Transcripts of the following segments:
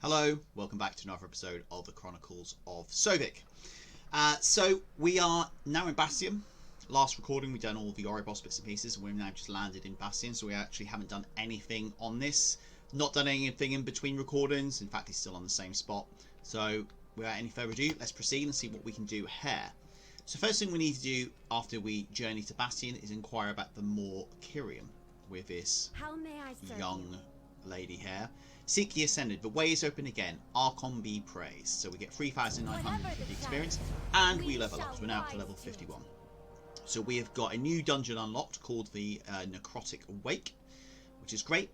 Hello, welcome back to another episode of the Chronicles of Sovik. So we are now in Bastian. Last recording we've done all the Oribos bits and pieces, and we've now just landed in Bastian, so we actually haven't done anything on this. Not done anything in between recordings, in fact he's still on the same spot. So without any further ado, let's proceed and see what we can do here. So first thing we need to do after we journey to Bastian is inquire about the More Kyrian with this young lady here. Seek the Ascended. The way is open again. Archon be praised. So we get 3,950 experience and we level up. So we're now up to level 51. So we have got a new dungeon unlocked called the Necrotic Wake, which is great.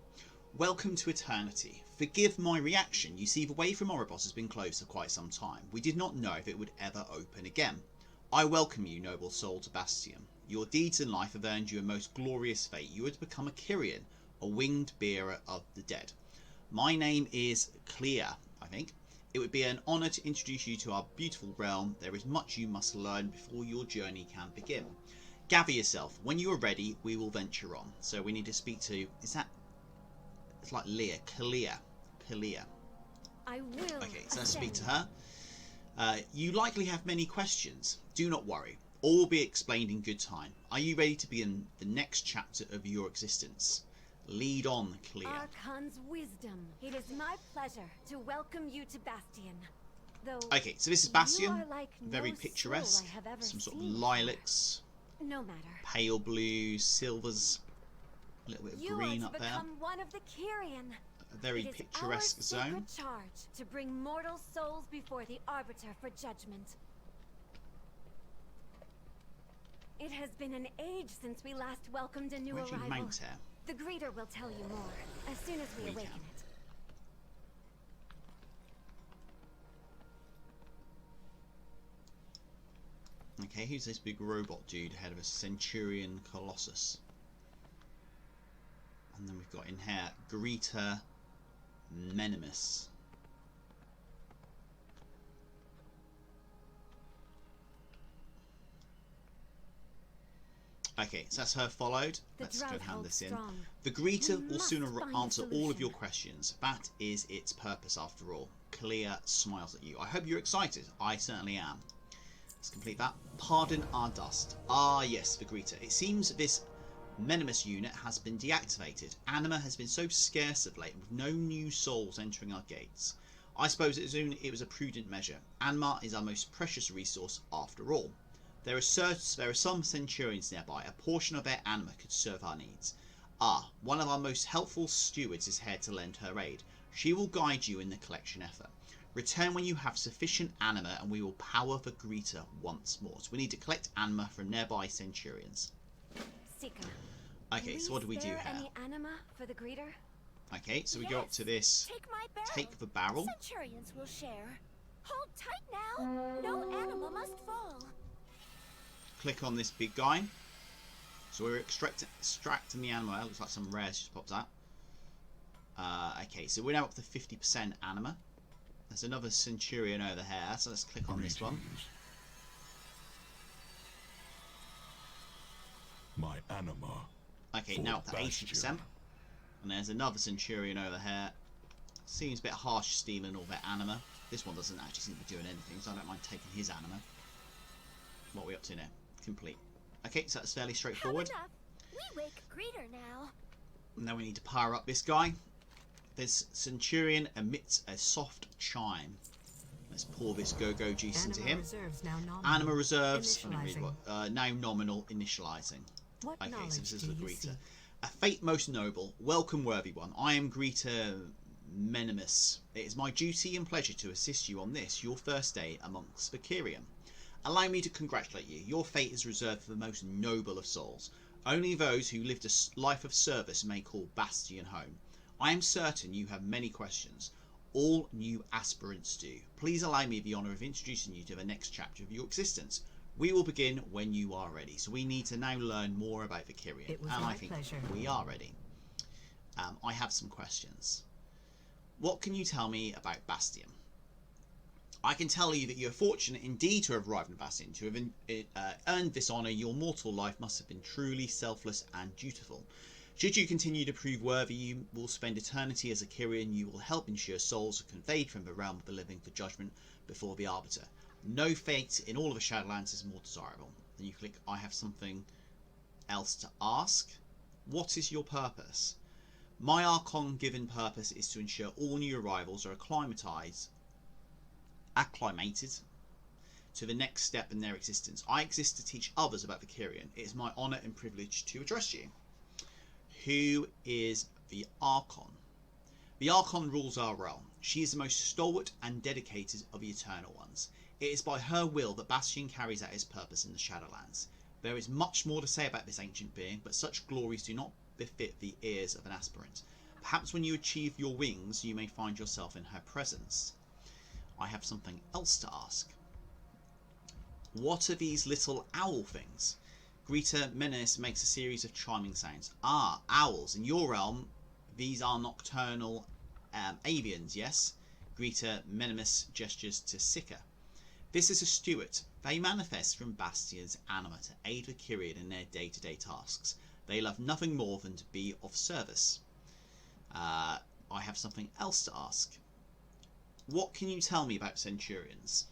Welcome to Eternity. Forgive my reaction. You see, the way from Oribos has been closed for quite some time. We did not know if it would ever open again. I welcome you, noble soul, to Bastian. Your deeds in life have earned you a most glorious fate. You are to become a Kyrian, a winged bearer of the dead. My name is Clea, I think. It would be an honour to introduce you to our beautiful realm. There is much you must learn before your journey can begin. Gather yourself. When you are ready, we will venture on. So we need to speak to... Is that... It's like Leah. Clea. I will. Okay, so let's speak to her. You likely have many questions. Do not worry. All will be explained in good time. Are you ready to begin the next chapter of your existence? Lead on, Clea. Archon's wisdom. It is my pleasure to welcome you to Bastian. Though okay, so this is Bastian. Like very no picturesque. Some sort of lilacs. No matter. Pale blues, silvers, a little bit of green up there. One of the Kyrian. A very picturesque zone. Charge to bring mortal souls before the Arbiter for judgment. It has been an age since we last welcomed a new arrival. Mount here? The greeter will tell you more as soon as we awaken it. Okay, who's this big robot dude ahead of a Centurion Colossus? And then we've got in here Greeter Menimus. Okay, so that's her followed. Let's go and hand this in. The greeter will sooner answer all of your questions. That is its purpose after all. Clea smiles at you. I hope you're excited. I certainly am. Let's complete that. Pardon our dust. Ah yes, the greeter. It seems this Menimus unit has been deactivated. Anima has been so scarce of late with no new souls entering our gates. I suppose it was a prudent measure. Anima is our most precious resource after all. There are some Centurions nearby. A portion of their anima could serve our needs. Ah, one of our most helpful stewards is here to lend her aid. She will guide you in the collection effort. Return when you have sufficient anima and we will power the greeter once more. So we need to collect anima from nearby Centurions. Okay, so what do we do here? Any anima for the greeter? Okay, so we go up to this. Take the barrel. Centurions will share. Hold tight now. No anima must fall. Click on this big guy. So we're extracting the anima. It looks like some rares just pops out. Okay, so we're now up to 50% anima. There's another Centurion over here, so let's click on this one. My anima. Okay, now up to 80%. And there's another Centurion over here. Seems a bit harsh stealing all their anima. This one doesn't actually seem to be doing anything, so I don't mind taking his anima. What are we up to now? Complete. Okay, so that's fairly straightforward. We wake greeter now. Now we need to power up this guy. This Centurion emits a soft chime. Let's pour this go-go juice into him. Anima reserves now nominal initializing. Okay, so this is the greeter. A fate most noble, welcome worthy one. I am Greeter Menimus. It is my duty and pleasure to assist you on this, your first day amongst the Kyrian. Allow me to congratulate you. Your fate is reserved for the most noble of souls. Only those who lived a life of service may call Bastian home. I am certain you have many questions. All new aspirants do. Please allow me the honour of introducing you to the next chapter of your existence. We will begin when you are ready. So we need to now learn more about the Kyrian. And I think we are ready. I have some questions. What can you tell me about Bastian? I can tell you that you are fortunate indeed to have arrived in Bastian. To have earned this honour, your mortal life must have been truly selfless and dutiful. Should you continue to prove worthy, you will spend eternity as a Kyrian. You will help ensure souls are conveyed from the realm of the living for judgment before the Arbiter. No fate in all of the Shadowlands is more desirable. Then you click I have something else to ask. What is your purpose? My Archon given purpose is to ensure all new arrivals are acclimated to the next step in their existence. I exist to teach others about the Kyrian. It is my honour and privilege to address you. Who is the Archon? The Archon rules our realm. She is the most stalwart and dedicated of the Eternal Ones. It is by her will that Bastian carries out his purpose in the Shadowlands. There is much more to say about this ancient being, but such glories do not befit the ears of an aspirant. Perhaps when you achieve your wings, you may find yourself in her presence. I have something else to ask. What are these little owl things? Greta Menace makes a series of chiming sounds. Ah, owls. In your realm, these are nocturnal avians, yes? Greta Menace gestures to Sika. This is a steward. They manifest from Bastian's anima to aid the Kyrian in their day-to-day tasks. They love nothing more than to be of service. I have something else to ask. What can you tell me about Centurions?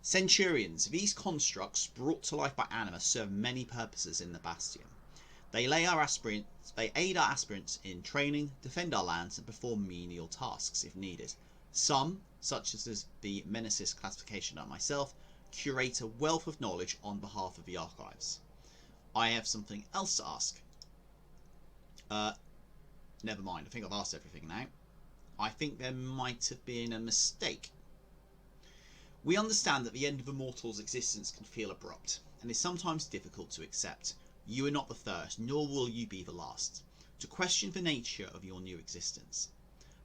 Centurions, these constructs brought to life by anima, serve many purposes in the Bastion. They aid our aspirants in training, defend our lands, and perform menial tasks if needed. Some, such as the Menaces classification and myself, curate a wealth of knowledge on behalf of the archives. I have something else to ask. Never mind, I think I've asked everything now. I think there might have been a mistake. We understand that the end of a mortal's existence can feel abrupt, and is sometimes difficult to accept. You are not the first, nor will you be the last, to question the nature of your new existence.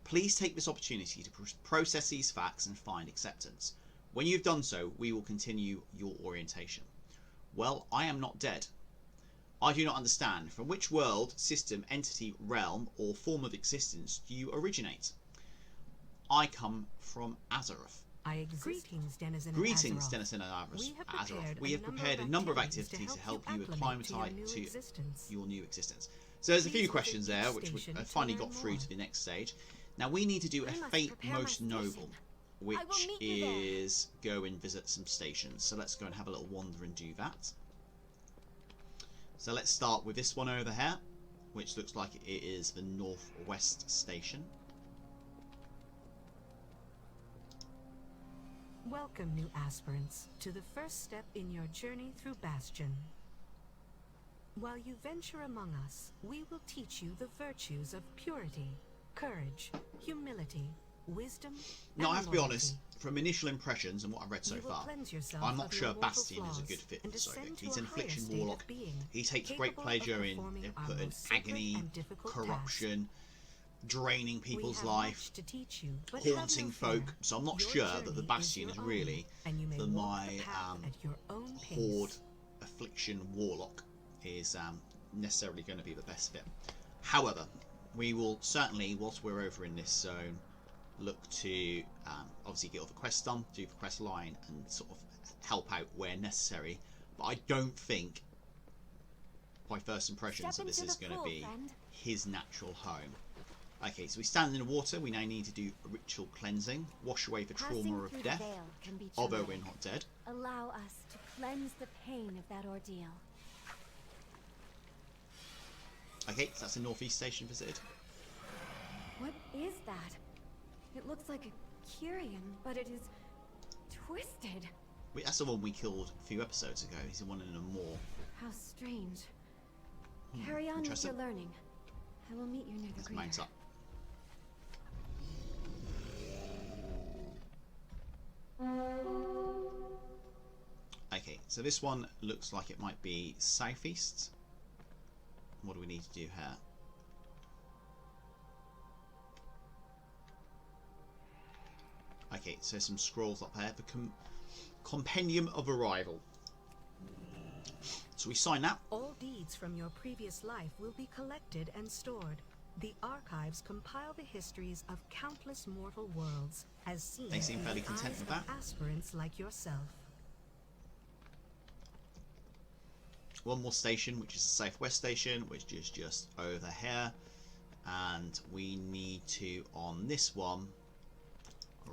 Please take this opportunity to process these facts and find acceptance. When you've done so, we will continue your orientation. Well, I am not dead. I do not understand. From which world, system, entity, realm, or form of existence do you originate? I come from Azeroth. Greetings, denizen Greetings, of Azeroth. denizen of Azeroth. We We have prepared a number of activities to help you acclimate to your new existence. So there's a few questions there, which I finally got through to the next stage. Now we need to do a Fate Most Noble, which is go and visit some stations. So let's go and have a little wander and do that. So let's start with this one over here, which looks like it is the Northwest Station. Welcome, new aspirants, to the first step in your journey through Bastion. While you venture among us, we will teach you the virtues of purity, courage, humility, wisdom, now I have to be loyalty. honest, from initial impressions and what I've read so far, I'm not sure Bastian is a good fit for Sovik. He's an Affliction Warlock. He takes great pleasure in putting agony, corruption, draining people's life, haunting folk. So I'm not sure that the Bastian is really for my Horde Affliction Warlock is necessarily going to be the best fit. However, we will certainly, whilst we're over in this zone, look to obviously get all the quests done, do the quest line, and sort of help out where necessary. But I don't think, by first impressions, that this is going to be his natural home. Okay, so we stand in the water. We now need to do a ritual cleansing, wash away the trauma of death, although we're not dead. Allow us to cleanse the pain of that ordeal. Okay, so that's the Northeast Station visited. What is that? It looks like a Kyrian, but it is twisted. That's the one we killed a few episodes ago. He's the one in a moor. How strange. Carry on with your learning. I will meet you near the Mount crater. up. Okay, so this one looks like it might be southeast. What do we need to do here? Okay, so some scrolls up here. The Compendium of Arrival. So we sign that. All deeds from your previous life will be collected and stored. The archives compile the histories of countless mortal worlds, as seen They seem fairly through the content eyes with of that. aspirants like yourself. one more station, which is the southwest station, which is just over here, and we need to, on this one,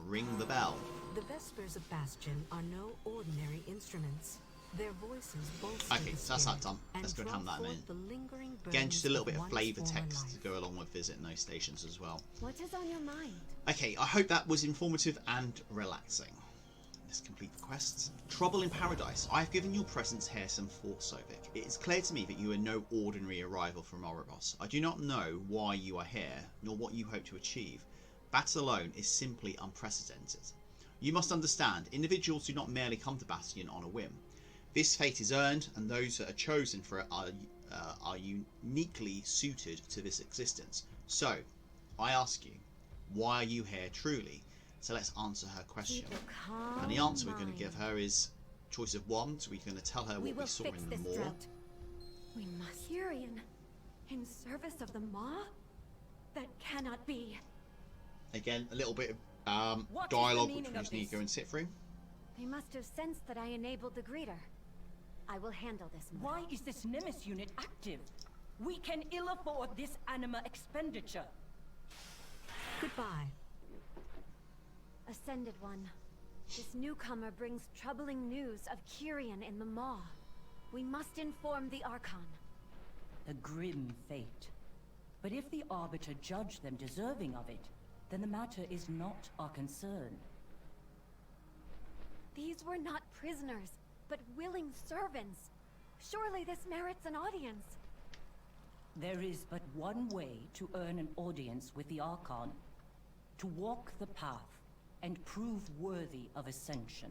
ring the bell. The Vespers of Bastion are no ordinary instruments. Their voices bolster Okay, the so that's that spirit done. Let's go and have that in a minute. the lingering Again, just a little bit of one's flavour former text life. to go along with visiting those stations as well. What is on your mind? Okay, I hope that was informative and relaxing. Let's complete the quests. Trouble in Paradise. I have given your presence here some thought, Sovik. It is clear to me that you are no ordinary arrival from Oribos. I do not know why you are here, nor what you hope to achieve. That alone is simply unprecedented. You must understand, individuals do not merely come to Bastian on a whim. This fate is earned, and those that are chosen for it are uniquely suited to this existence. So, I ask you, why are you here truly? So let's answer her question. And the answer we're going to give her is choice of one. So we're going to tell her what we saw in the Maw. We must. Kyrian, in service of the Maw? That cannot be. Again, a little bit of dialogue which we just need to go and sit through. They must have sensed that I enabled the greeter. I will handle this. Why is this Nemesis unit active? We can ill afford this anima expenditure. Goodbye. Ascended One, this newcomer brings troubling news of Kyrian in the Maw. We must inform the Archon. A grim fate. But if the Arbiter judge them deserving of it, then the matter is not our concern. These were not prisoners, but willing servants. Surely this merits an audience. There is but one way to earn an audience with the Archon. To walk the path and prove worthy of ascension.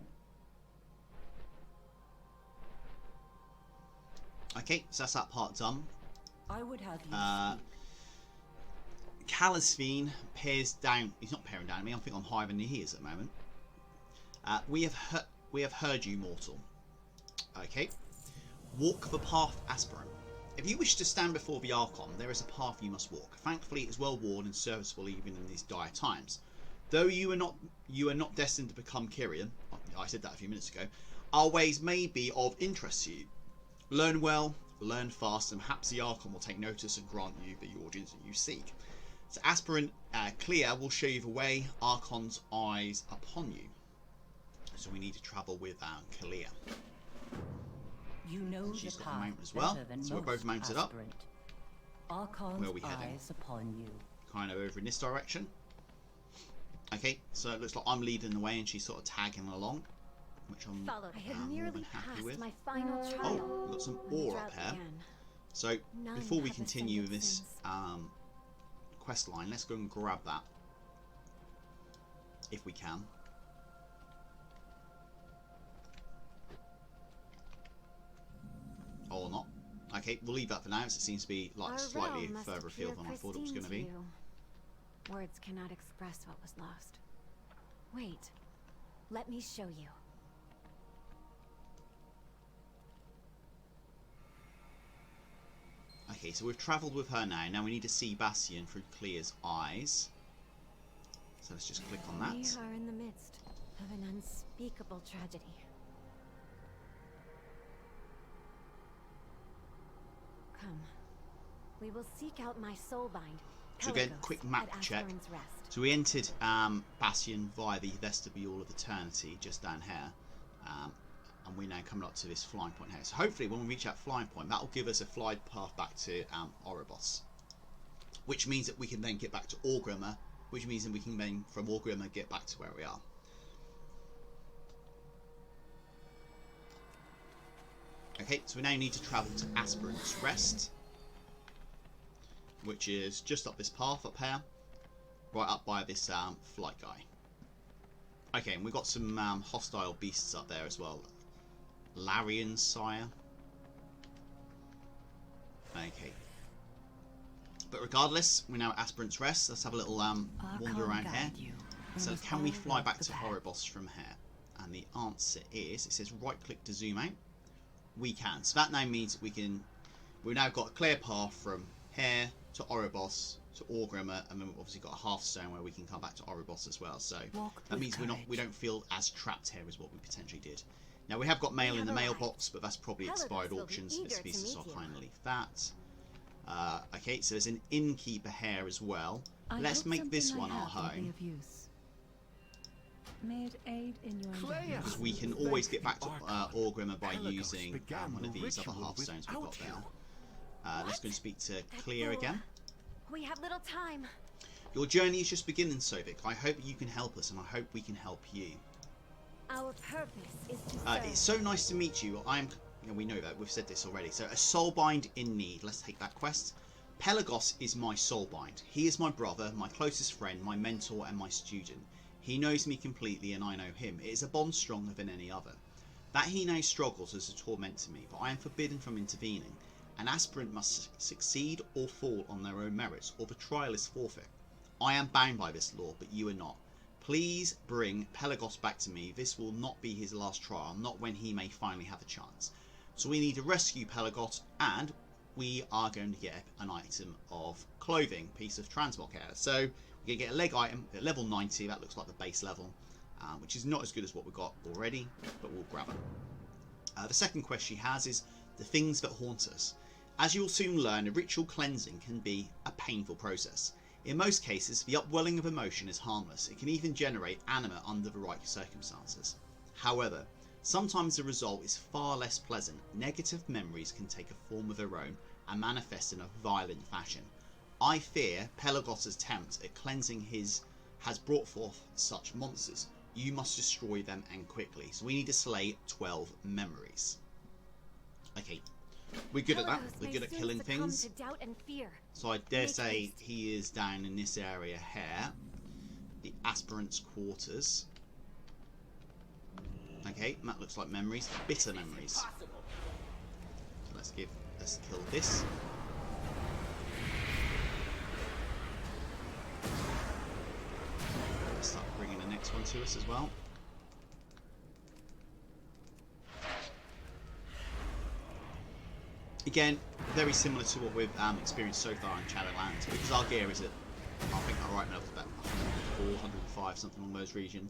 Okay, so that's that part done. I would have you speak. Calisphene peers down. He's not peering down at me. I think I'm higher than he is at the moment. We have heard you, mortal. Okay. Walk the path, aspirant. If you wish to stand before the Archon, there is a path you must walk. Thankfully, it is well worn and serviceable even in these dire times. Though you are not destined to become Kyrian, I said that a few minutes ago, our ways may be of interest to you. Learn well, learn fast, and perhaps the Archon will take notice and grant you the audience that you seek. So aspirant Clea will show you the way, Archon's eyes upon you. So we need to travel with Clea. You know She's the got a path mount as well, better than so we're both most, mounted up. aspirant. Archon's Where are we heading? eyes upon you. Kind of over in this direction. Okay, so it looks like I'm leading the way and she's sort of tagging along, which I'm Followed. I had more nearly than happy passed with. my final trial. Oh, we've got some when the ore drought up here. began. So None before we have continue ascended this since. quest line, let's go and grab that if we can. Or not. Okay, we'll leave that for now, as it seems to be like Our slightly realm must further afield appear than I thought it was pristine going to be. you. Words cannot express what was lost. Wait, let me show you. Okay, so we've travelled with her now. Now we need to see Bastian through Clea's eyes. So let's just click on We that. are in the midst of an unspeakable tragedy. Come, we will seek out my soulbind. So again, Pelagos, quick map at check. Asteroin's Rest. So we entered Bastian via the Vestibule of Eternity just down here. And we're now coming up to this flying point here. So hopefully when we reach that flying point, that will give us a flight path back to Oribos. Which means that we can then get back to Orgrimmar, which means that we can then, from Orgrimmar, get back to where we are. Okay, so we now need to travel to Aspirant's Rest, which is just up this path up here, right up by this flight guy. Okay, and we've got some hostile beasts up there as well. Larian's Sire. Okay. But regardless, we're now at Aspirant's Rest. Let's have a little wander around here. So can we fly back to Oribos from here? And the answer is, it says right click to zoom out. We can. So that now means we've now got a clear path from here to Oribos to Orgrimmar, and then we've obviously got a Hearthstone where we can come back to Oribos as well. So that means we don't feel as trapped here as what we potentially did Now we have got mail in the have mailbox, but that's probably expired Paladins will be auctions. eager Bits to pieces, so meet I'll you. kindly leave that. Okay, so there's an innkeeper here as well. I Let's hope make this something I one our have will be home, of use. May it aid in your endeavors. because we can always get back to Orgrimmar by using one of these other hearthstones we've got there. Let's go and speak to Clea again. We have little time. Your journey is just beginning, Sovik. I hope you can help us, and I hope we can help you. Our purpose is to serve. It's so nice to meet you. We know that, we've said this already. So, a soulbind in need. Let's take that quest. Pelagos is my soulbind. He is my brother, my closest friend, my mentor, and my student. He knows me completely, and I know him. It is a bond stronger than any other. That he now struggles is a torment to me, but I am forbidden from intervening. An aspirant must succeed or fall on their own merits, or the trial is forfeit. I am bound by this law, but you are not. Please bring Pelagos back to me. This will not be his last trial, not when he may finally have a chance. So we need to rescue Pelagos, and we are going to get an item of clothing, piece of transmog hair. So we're going to get a leg item at level 90. That looks like the base level, which is not as good as what we got already, but we'll grab it. The second quest she has is the things that haunt us. As you'll soon learn, a ritual cleansing can be a painful process. In most cases, the upwelling of emotion is harmless. It can even generate anima under the right circumstances. However, sometimes the result is far less pleasant. Negative memories can take a form of their own and manifest in a violent fashion. I fear Pelagos' attempt at cleansing has brought forth such monsters. You must destroy them, and quickly. So we need to slay 12 memories. Okay, we're good at that. We're good at killing things. To doubt and fear. So I dare say he is down in this area here. The aspirant's quarters. Okay, that looks like memories. Bitter memories. So let's kill this. Let's start bringing the next one to us as well. Again, very similar to what we've experienced so far in Shadowlands, because our gear is at, I think our right now is about 104, 105, something along those region.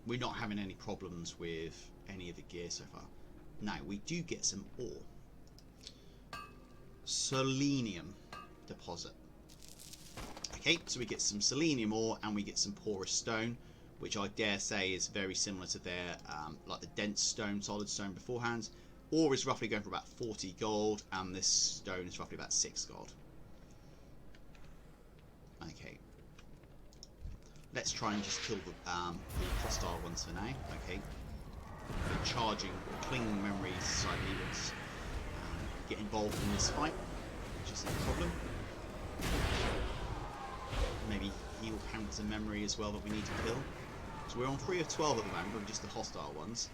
We're not having any problems with any of the gear so far. Now, we do get some ore. Selenium deposit. Okay, so we get some selenium ore and we get some porous stone, which I dare say is very similar to their, like the dense stone, solid stone beforehand. Ore is roughly going for about 40 gold, and this stone is roughly about 6 gold. Okay. Let's try and just kill the hostile ones for now. Okay. We're charging, clinging memories, so I need to get involved in this fight, which isn't a problem. Maybe he'll count as a memory as well that we need to kill. So we're on 3 of 12 at the moment, but just the hostile ones.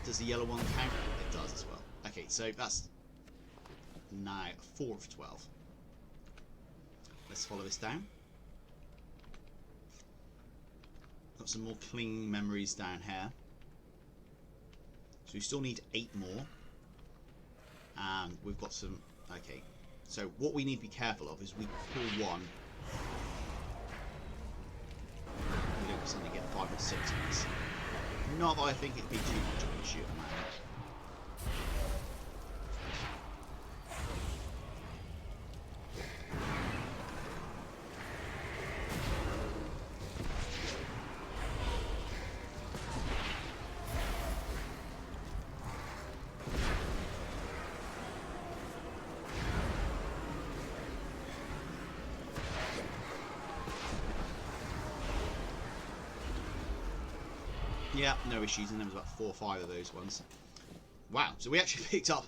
Does the yellow one count? It does as well. Okay, so that's now 4 of 12. Let's follow this down. Got some more clinging memories down here. So we still need 8 more. And we've got some... Okay, so what we need to be careful of is we pull one. We don't suddenly get 5 or 6 of these. Not that I think it'd be too much of an issue at the moment. Yeah, no issues, and there was about 4 or 5 of those ones. Wow, so we actually picked up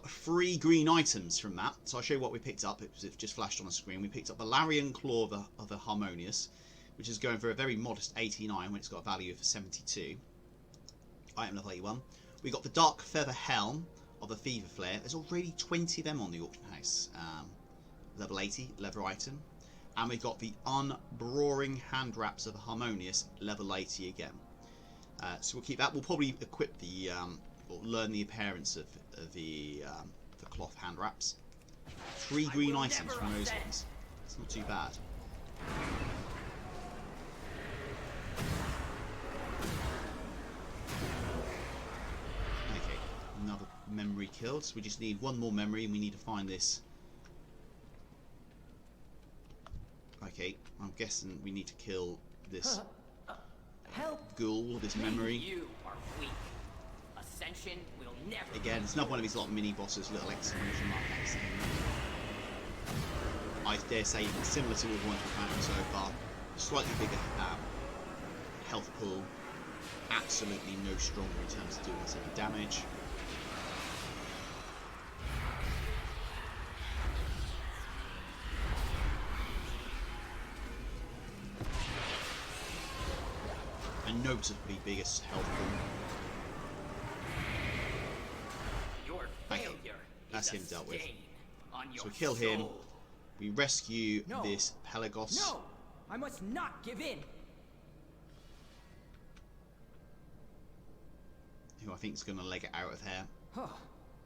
3 green items from that. So I'll show you what we picked up. It just flashed on the screen. We picked up the Larian Claw of the Harmonious, which is going for a very modest 89 when it's got a value of 72. Item level 81. We got the Dark Feather Helm of the Fever Flare. There's already 20 of them on the auction house. Level 80, leather item. And we got the Unbroaring Hand Wraps of the Harmonious, level 80 again. So we'll keep that. We'll probably equip the, or learn the appearance of the cloth hand wraps. 3 green items from those ones. It's not too bad. killed. So we just need one more memory, and we need to find this. Okay, I'm guessing we need to kill this ghoul, this memory. You are weak. Ascension will never. Again, it's not one of these lot of mini bosses, little exclamation mark X. I dare say similar to all the ones we've found so far. Slightly bigger health pool. Absolutely no stronger in terms of doing us any damage. A notably bigger health pool. Your Okay, failure that's is a him dealt with. stain on your So we kill him. soul. We rescue No. this Pelagos. No, I must not give in. Who I think is going to leg it out of here. Huh,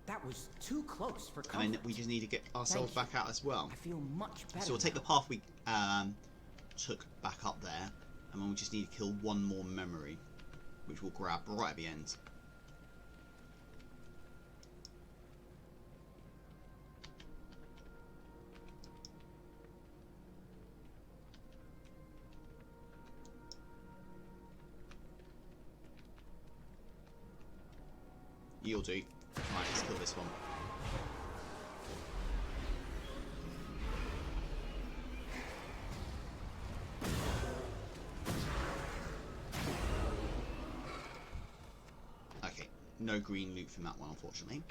that was too close for comfort. And then we just need to get ourselves Thank back out as well. I feel much better. So we'll take the now. path we took back up there, and then we just need to kill one more memory, which we'll grab right at the end. You'll do. Right, let's kill this one. Okay, no green loot from that one, unfortunately.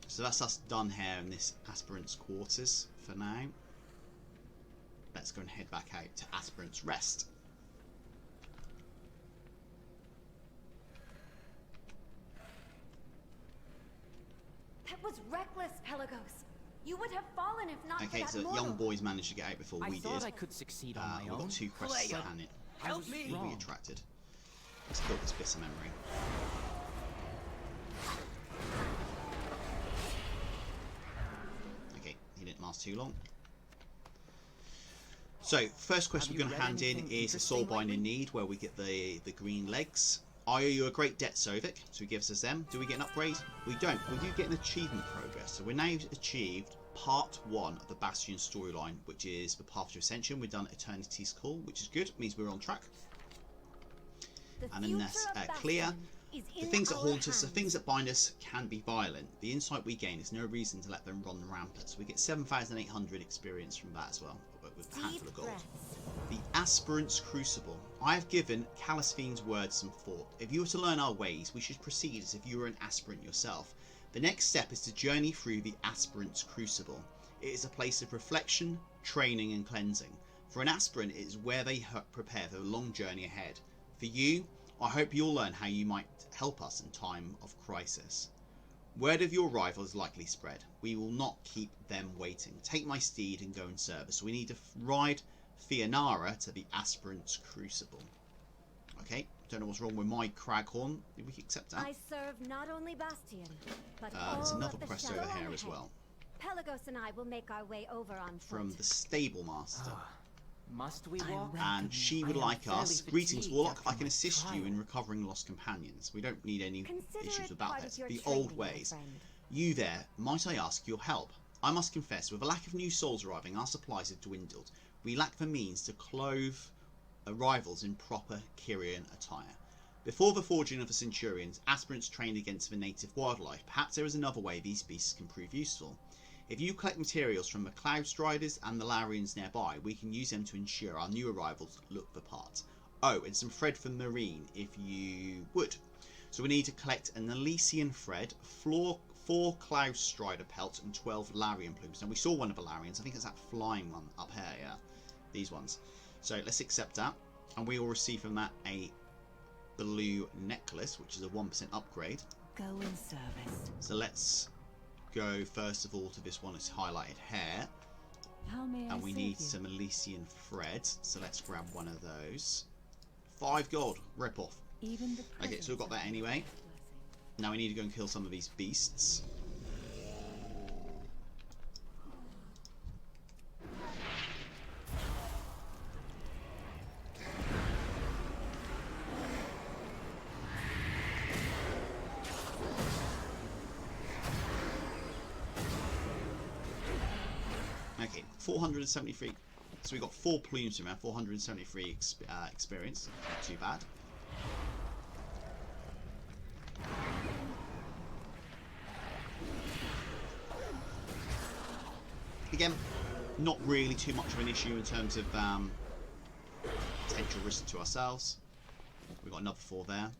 So that's us done here in this aspirant's quarters for now. Let's go and head back out to aspirant's rest. That was reckless, Pelagos. You would have fallen if not for Okay, that so mortal. young boys managed to get out before I we thought did. I could succeed on my We've own. got 2 quests to hand it. Help me! We'll be attracted. Let's kill this bit of memory. Okay, he didn't last too long. So, first quest Have we're going you to read hand in anything is a interesting Soulbind in lately? Need, where we get the green legs. I owe you a great debt, Sovik, so he gives us them. Do we get an upgrade? We don't. We do get an achievement progress. So we're now achieved part 1 of the Bastian storyline, which is the Path to Ascension. We've done Eternity's Call, which is good. It means we're on track. The And then future that's of clear. Bastian is The in things that our haunt us, the hands. things that bind us, can be violent. The insight we gain is no reason to let them run rampant. So we get 7,800 experience from that as well, with a handful of gold. breaths. The Aspirant's Crucible. I have given Callous Fiend's words some thought. If you were to learn our ways, we should proceed as if you were an aspirant yourself. The next step is to journey through the Aspirant's Crucible. It is a place of reflection, training and cleansing. For an aspirant, it is where they prepare for the long journey ahead. For you, I hope you'll learn how you might help us in time of crisis. Word of your arrival is likely spread. We will not keep them waiting. Take my steed and go and serve us. We need to ride Fianara to the Aspirant's Crucible. Okay, don't know what's wrong with my Craghorn. Did we accept that? I serve not only Bastian, but all There's another of the quest over Shadowlands here as ahead. well. Pelagos and I will make our way over on From foot. the Stable Master. Must we I walk? And she would I am like fairly us. Greetings, fatigued Warlock. after I can my assist you trial. in recovering lost companions. We don't need any Consider issues it with that. part That's of your the training, old my ways. friend. You there, might I ask your help? I must confess, with a lack of new souls arriving, our supplies have dwindled. We lack the means to clothe arrivals in proper Kyrian attire. Before the forging of the Centurions, aspirants trained against the native wildlife. Perhaps there is another way these beasts can prove useful. If you collect materials from the Cloud Striders and the Larians nearby, we can use them to ensure our new arrivals look the part. Oh, and some thread from Marine, if you would. So we need to collect an Elysian thread, 4 Cloud Strider pelts, and 12 Larian plumes. Now we saw one of the Larians, I think it's that flying one up here, yeah. These ones. So let's accept that, and we will receive from that a blue necklace, which is a 1% upgrade. Go in service. So let's go first of all to this one that's highlighted here, How may I and we serve need you? some Elysian thread, so let's grab one of those. 5 gold, rip off. Even the Okay, so we've got that anyway. Now we need to go and kill some of these beasts. 473. So we got 4 plumes from there, 473 experience. Not too bad. Again, not really too much of an issue in terms of potential risk to ourselves. We've got another 4 there.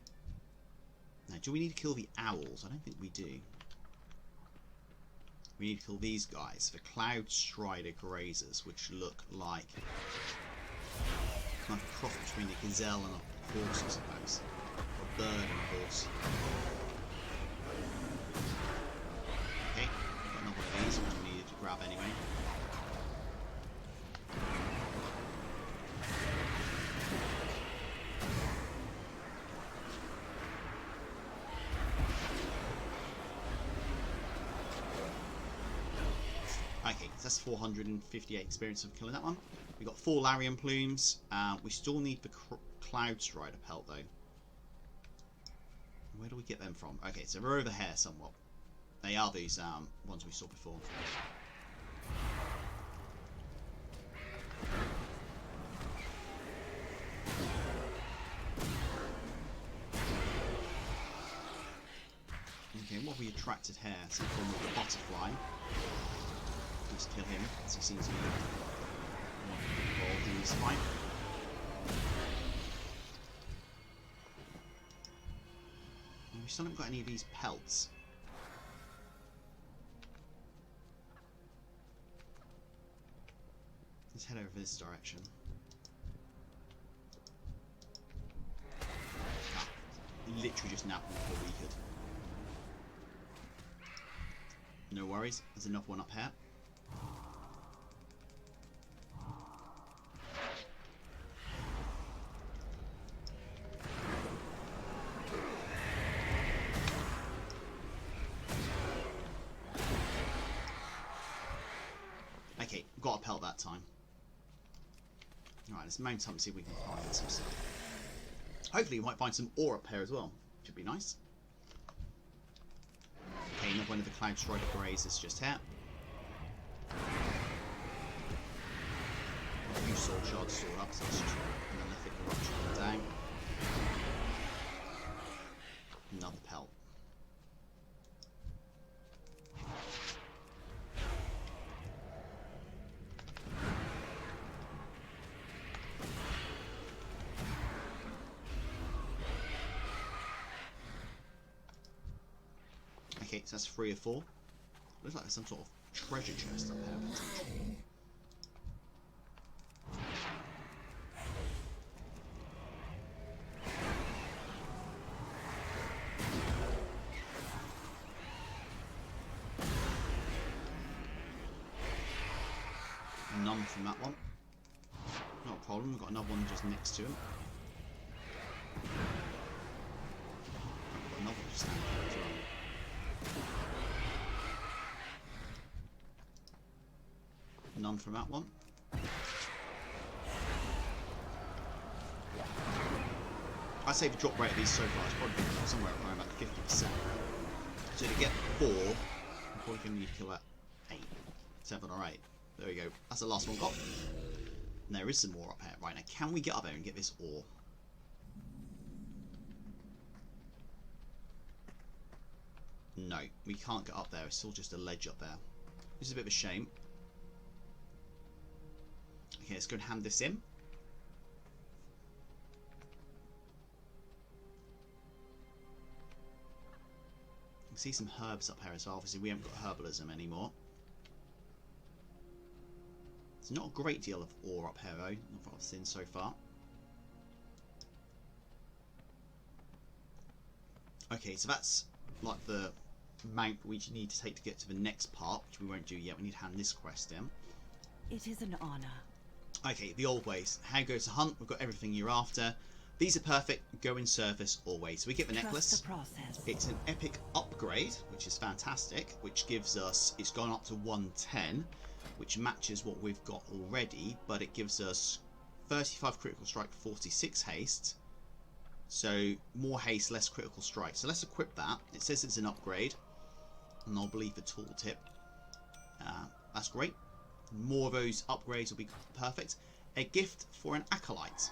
Now, do we need to kill the owls? I don't think we do. We need to kill these guys, the Cloud Strider Grazers, which look like a cross between a gazelle and a horse, I suppose. Or a bird and a horse. Okay, got another one of these, which we needed to grab anyway. Okay, so that's 458 experience of killing that one. We've got 4 Larian plumes. We still need the Cloud Strider pelt though. Where do we get them from? Okay, so we're over here somewhat. They are these ones we saw before. Okay, what have we attracted here? Some form of a butterfly. Let's kill him, as he seems to be involved in this fight. And we still haven't got any of these pelts. Let's head over this direction. Ah, literally just napped before we could. No worries, there's another one up here. Okay, got a pelt that time. Alright, let's mount up and see if we can find some stuff. Hopefully we might find some ore up here as well. Should be nice. Okay, another one of the Cloud Strider Grazers just here. A few soul shards stored up, so let's just Malefic Eruption down. Another pelt. Okay, so that's 3 or 4. Looks like there's some sort of treasure chest up there potentially. None from that one. Not a problem, we've got another one just next to him. We've got another one just down here as well. None from that one. I'd say the drop rate of these so far is probably somewhere around about 50%. So to get 4, I'm probably going to need to kill at 8, 7 or 8. There we go. That's the last one got. And there is some more up here. Right, now can we get up there and get this ore? No, we can't get up there. It's still just a ledge up there. Which is a bit of a shame. Okay, let's go and hand this in. You can see some herbs up here as well. Obviously, we haven't got herbalism anymore. There's not a great deal of ore up here, though. Not what I've seen so far. Okay, so that's like the mount we need to take to get to the next part, which we won't do yet. We need to hand this quest in. It is an honor. Okay, the old ways. How goes the hunt? We've got everything you're after. These are perfect. Go in service always. So we get the necklace. Trust the process. It's an epic upgrade, which is fantastic. Which gives us, it's gone up to 110, which matches what we've got already. But it gives us 35 critical strike, 46 haste. So more haste, less critical strike. So let's equip that. It says it's an upgrade, and I'll believe the tooltip. That's great. More of those upgrades will be perfect. A gift for an acolyte.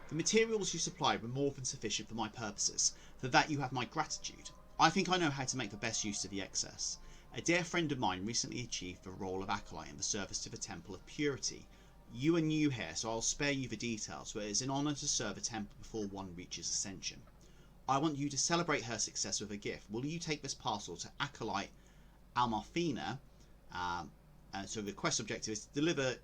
The materials you supplied were more than sufficient for my purposes. For that you have my gratitude. I think I know how to make the best use of the excess. A dear friend of mine recently achieved the role of acolyte in the service to the Temple of Purity. You are new here, so I'll spare you the details, but it is an honour to serve a temple before one reaches ascension. I want you to celebrate her success with a gift. Will you take this parcel to acolyte Almarfina? So the quest objective is to deliver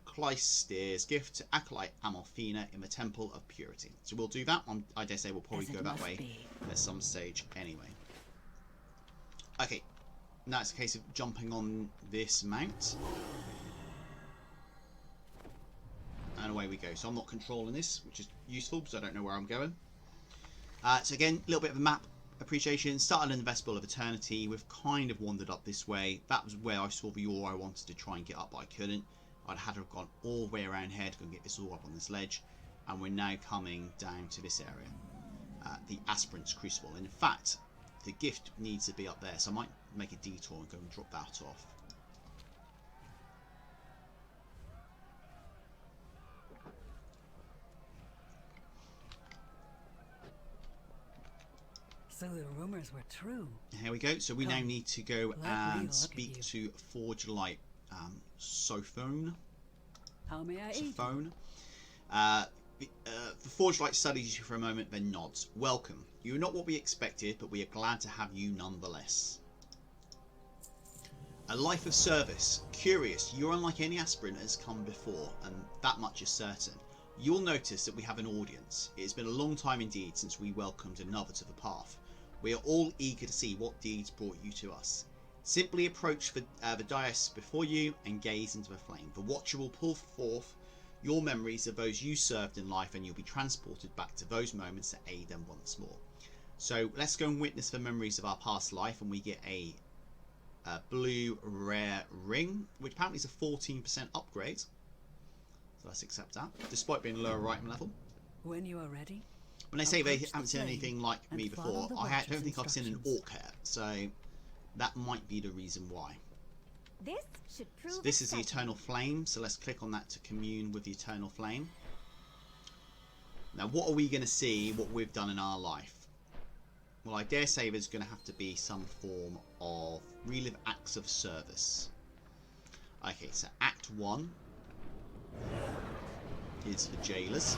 Clystear's gift to acolyte Amalfina in the Temple of Purity. So we'll do that. I dare say we'll probably go that way at some stage anyway. Okay, now it's a case of jumping on this mount. And away we go. So I'm not controlling this, which is useful because I don't know where I'm going. So again, a little bit of a map appreciation. Started in the Vestibule of Eternity. We've kind of wandered up this way. That was where I saw the ore I wanted to try and get up, but I couldn't. I'd had to have gone all the way around here to go and get this ore up on this ledge. And we're now coming down to this area. The Aspirant's Crucible. And in fact, the gift needs to be up there. So I might make a detour and go and drop that off. So the rumors were true. Here we go. So we now need to go and speak to Forge Light Sophone. How may I aid Sophone. The Forge Light studies you for a moment, then nods. Welcome. You are not what we expected, but we are glad to have you nonetheless. A life of service. Curious, you're unlike any aspirant that has come before, and that much is certain. You'll notice that we have an audience. It has been a long time indeed since we welcomed another to the path. We are all eager to see what deeds brought you to us. Simply approach the dais before you and gaze into the flame. The Watcher will pull forth your memories of those you served in life, and you'll be transported back to those moments that aid them once more. So let's go and witness the memories of our past life, and we get a blue rare ring, which apparently is a 14% upgrade. So let's accept that, despite being lower item level. when you are ready? When they say they haven't seen anything like me before, I don't think I've seen an orc yet, so that might be the reason why. This should prove. So this is the Eternal Flame, so let's click on that to commune with the Eternal Flame. Now what are we going to see what we've done in our life? Well, I dare say there's going to have to be some form of relive acts of service. Okay, so Act 1 is for jailers.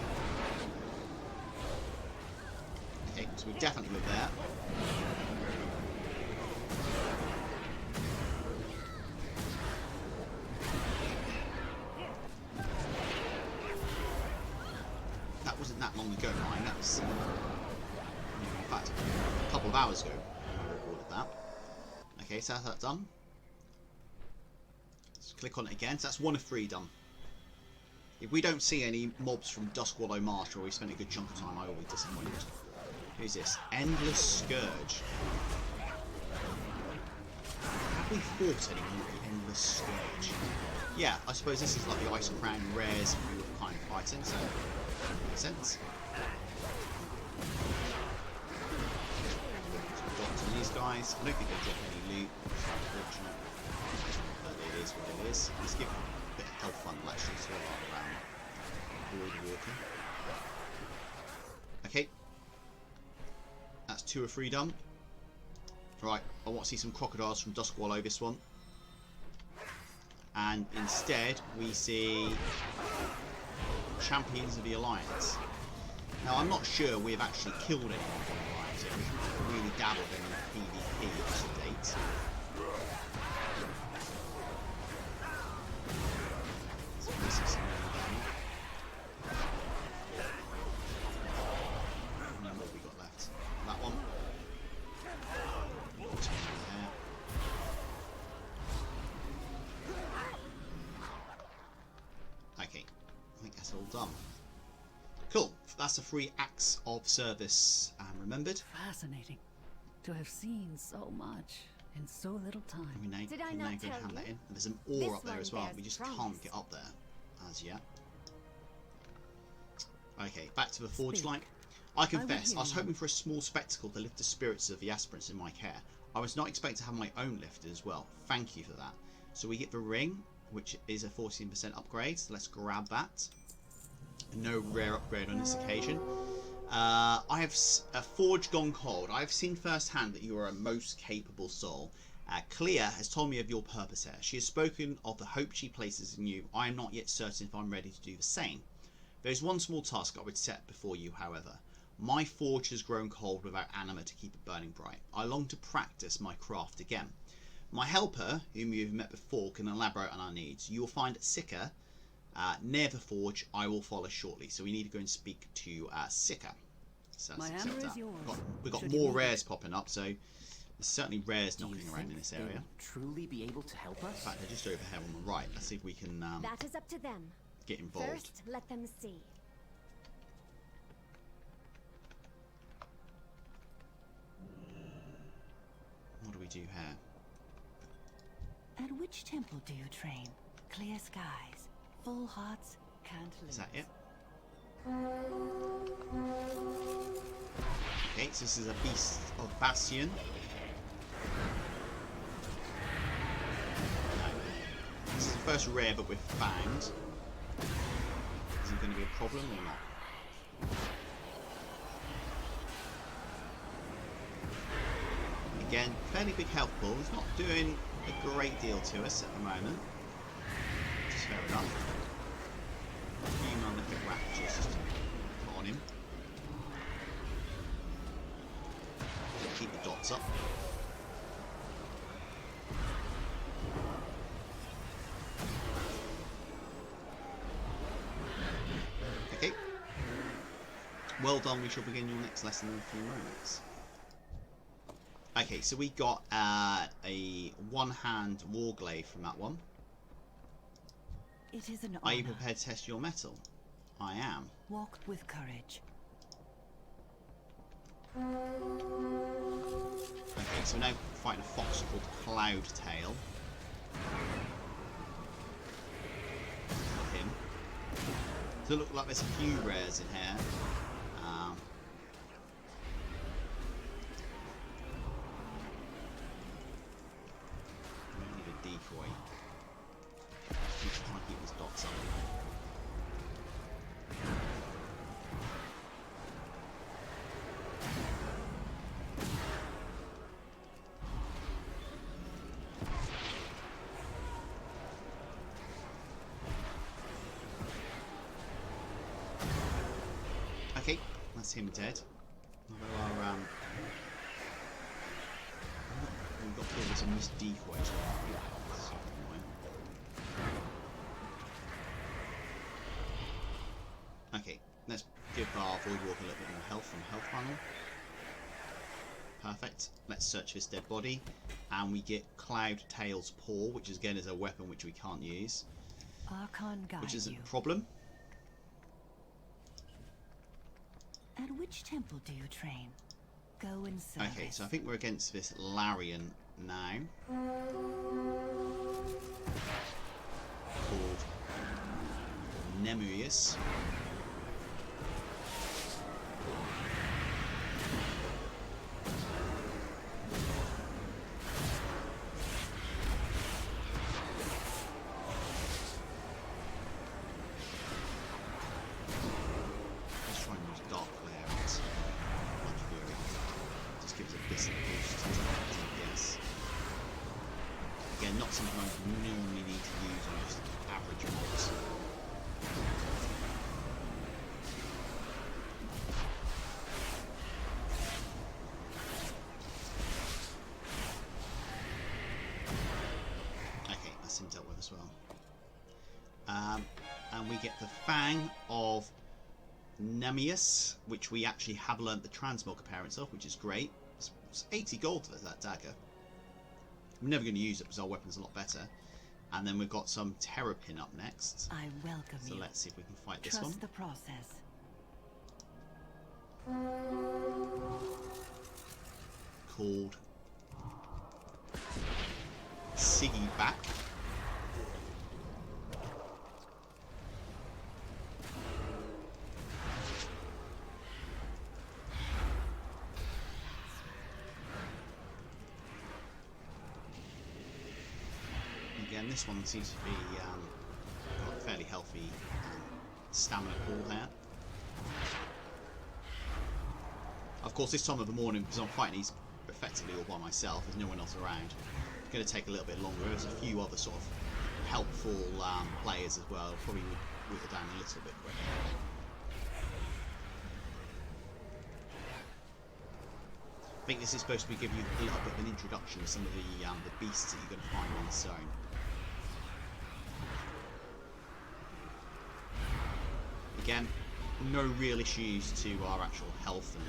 Okay, so we're definitely with that. That wasn't that long ago, Ryan. That was, in fact, a couple of hours ago I recorded that. Okay, so that's that done. Let's click on it again. So that's 1 of 3 done. If we don't see any mobs from Duskwallow Marsh, where we spent a good chunk of time, I will be disappointed. Who's this? Endless Scourge. Have we fought anyone with the Endless Scourge? Yeah, I suppose this is like the Ice Crown rares we were kind of fighting, so makes sense. So we've got to these guys. I don't think they drop any loot, which is unfortunate. But it is what it is. Let's give a bit of health fun actually to around Void Walker. Okay. That's 2 of 3 done. Right, I want to see some crocodiles from Duskwallow this one. And instead we see Champions of the Alliance. Now I'm not sure we've actually killed anyone from the Alliance yet. We haven't really dabbled in PvP to date. So this is what have we got left? That one. Okay, I think that's all done. Cool, that's the 3 acts of service remembered. Fascinating to have seen so much in so little time. We now, Did I can not now go tell hand you? that in. And there's an ore This up there one as well. bears We just promise. can't get up there as yet. Okay, back to the Forge Speak. Light. I I confess, would I was hear you. hoping for a small spectacle to lift the spirits of the aspirants in my care. I was not expecting to have my own lifted as well. Thank you for that. So we get the ring, which is a 14% upgrade. So let's grab that. No rare upgrade on this occasion. I have a Forge Gone Cold. I have seen firsthand that you are a most capable soul. Clea has told me of your purpose here. She has spoken of the hope she places in you. I am not yet certain if I'm ready to do the same. There is one small task I would set before you, however. My forge has grown cold without anima to keep it burning bright. I long to practice my craft again. My helper, whom you have met before, can elaborate on our needs. You will find Sika near the forge. I will follow shortly. So we need to go and speak to Sika. So let's accept that. We've got more rares popping up, so there's certainly rares knocking around in this area. Truly be able to help us? In fact, they're just over here on the right. Let's see if we can That is up to them. get involved. First, let them see. What do we do here? At which temple do you train? Clear skies, full hearts, can't lose. Is that it? Okay, so this is a beast of Bastian. No. This is the first rare, but with fangs. Is it going to be a problem or not? Again, fairly big health pool. He's not doing a great deal to us at the moment. Which is fair enough. A few monolithic raptures just to put on him. Keep the dots up. Okay. Well done, we shall begin your next lesson in a few moments. Okay, so we got a one-hand warglaive from that one. It is an Are you honor. prepared to test your metal? I am. Walk with courage. Okay, so we're now fighting a fox called Cloudtail. Him. So it looks like there's a few rares in here. We need a decoy. Just trying to keep his dots up. Okay, that's him dead. Although our we've got killed with some missed decoys. So annoying. Okay, let's give our Void Walker a little bit more health from the health panel. Perfect. Let's search this dead body, and we get Cloudtail's Paw, which is again is a weapon which we can't use, Archon guide which is a you. problem. At which temple do you train? Go and serve. Okay, so I think we're against this Larian now. Called Nemuius. Let's try and use Dark Glare and Blood Fury. Just gives a decent boost to DPS. Again, not something I normally need to use on just average mods. Okay, that's him dealt with as well. And we get the Fang of Nemuius, which we actually have learnt the transmog appearance of, which is great. It's 80 gold for that dagger. I'm never going to use it because our weapon's a lot better. And then we've got some Terrapin up next. I welcome So you. let's see if we can fight this Trust one. the process. Called Siggy Back. Again, again, this one seems to be got a fairly healthy stamina pool here. Of course, this time of the morning, because I'm fighting these effectively all by myself, there's no one else around. It's going to take a little bit longer. There's a few other sort of helpful players as well. Probably would whittle down a little bit quicker. I think this is supposed to be giving you a little bit of an introduction to some of the beasts that you're going to find in this zone. Again, no real issues to our actual health and,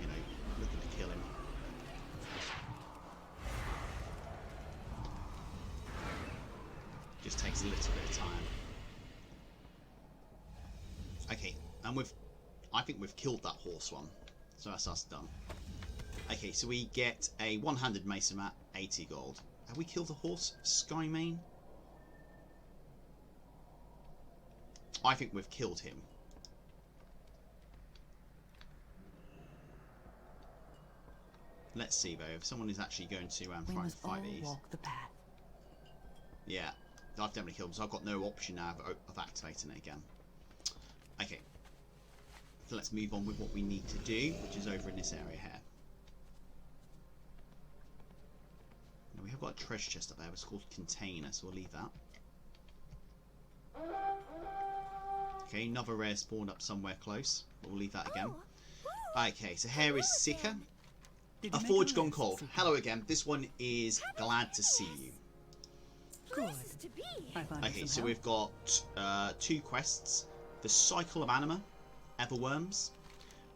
you know, looking to kill him. Just takes a little bit of time. Okay, and I think we've killed that horse one, so that's us done. Okay, so we get a one-handed mason at 80 gold. Have we killed the horse, Skymane? I think we've killed him. Let's see though, if someone is actually going to try and fight these. Walk the path. Yeah, I've definitely killed him, so I've got no option now of activating it again. Okay, so let's move on with what we need to do, which is over in this area here. Now we have got a treasure chest up there, it's called Container, so we'll leave that. Okay, another rare spawned up somewhere close, but we'll leave that again. Okay, so here is Sika. A Forge Gone Cold. Hello again, this one is Glad to See You. Good. Okay, so we've got 2 quests. The Cycle of Anima, Everworms.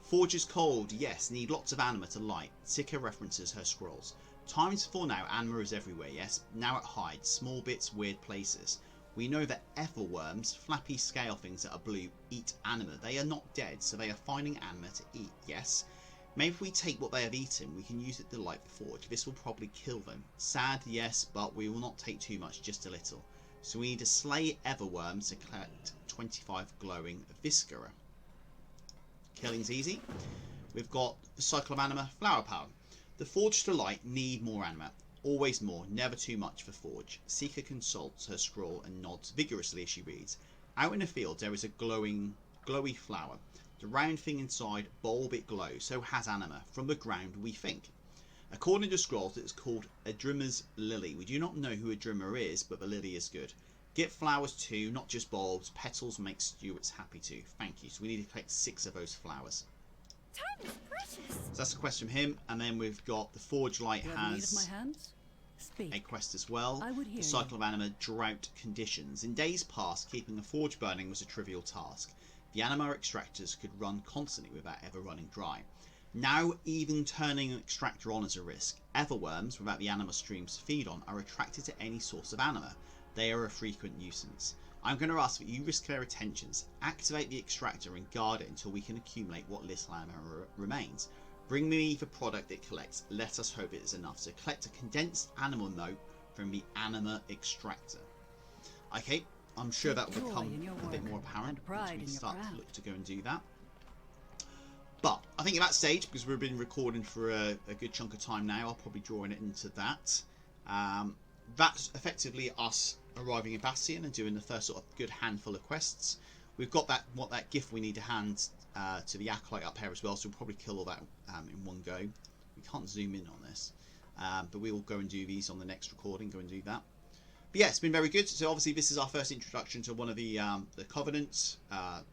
Forge's Cold, yes, need lots of anima to light. Sika references her scrolls. Times 4 now, anima is everywhere, yes. Now it hides, small bits, weird places. We know that Everworms, flappy scale things that are blue, eat anima. They are not dead, so they are finding anima to eat, yes. Maybe if we take what they have eaten, we can use it to light the forge. This will probably kill them. Sad, yes, but we will not take too much, just a little. So we need to slay Everworms to collect 25 glowing Viscera. Killing's easy. We've got the Cycle of Anima, Flower Power. The Forge to light need more anima. Always more, never too much for Forge. Sika consults her scroll and nods vigorously as she reads. Out in the field there is a glowy flower. The round thing inside, bulb it glows, so has anima. From the ground we think. According to scrolls it is called Adrima's Lily. We do not know who Adrima is, but the lily is good. Get flowers too, not just bulbs. Petals make stewards happy too. Thank you. So we need to collect 6 of those flowers. Time is precious. So that's a quest from him, and then we've got the Forge Light has my hands? Speak. a quest as well. I would hear the Cycle of Anima, Drought Conditions. In days past, keeping a forge burning was a trivial task. The anima extractors could run constantly without ever running dry. Now, even turning an extractor on is a risk. Everworms, without the anima streams to feed on, are attracted to any source of anima. They are a frequent nuisance. I'm going to ask that you risk their attentions, activate the extractor and guard it until we can accumulate what little anima remains. Bring me the product it collects. Let us hope it is enough. So collect a condensed animal note from the anima extractor. Okay, I'm sure that will become a bit more apparent once we start to look to go and do that. But I think at that stage, because we've been recording for a good chunk of time now, I'll probably draw it into that. That's effectively us arriving in Bastian and doing the first sort of good handful of quests. We've got that gift we need to hand to the Acolyte up here as well, so we'll probably kill all that in one go. We can't zoom in on this, but we will go and do these on the next recording, go and do that. But yeah, it's been very good. So obviously this is our first introduction to one of the Covenants.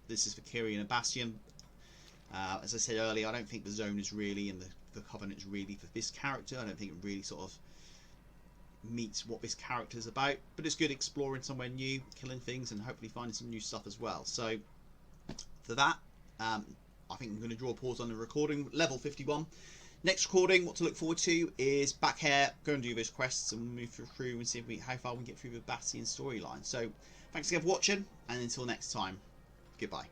This is for Kyrian and Bastian. As I said earlier, I don't think the zone is really, and the Covenant is really for this character. I don't think it really sort of meets what this character is about, but it's good exploring somewhere new, killing things, and hopefully finding some new stuff as well. So for that, I think I'm going to draw a pause on the recording. Level 51. Next recording, what to look forward to is back here, go and do those quests, and we'll move through and see how far we can get through the Bastian storyline. So thanks again for watching, and until next time, goodbye.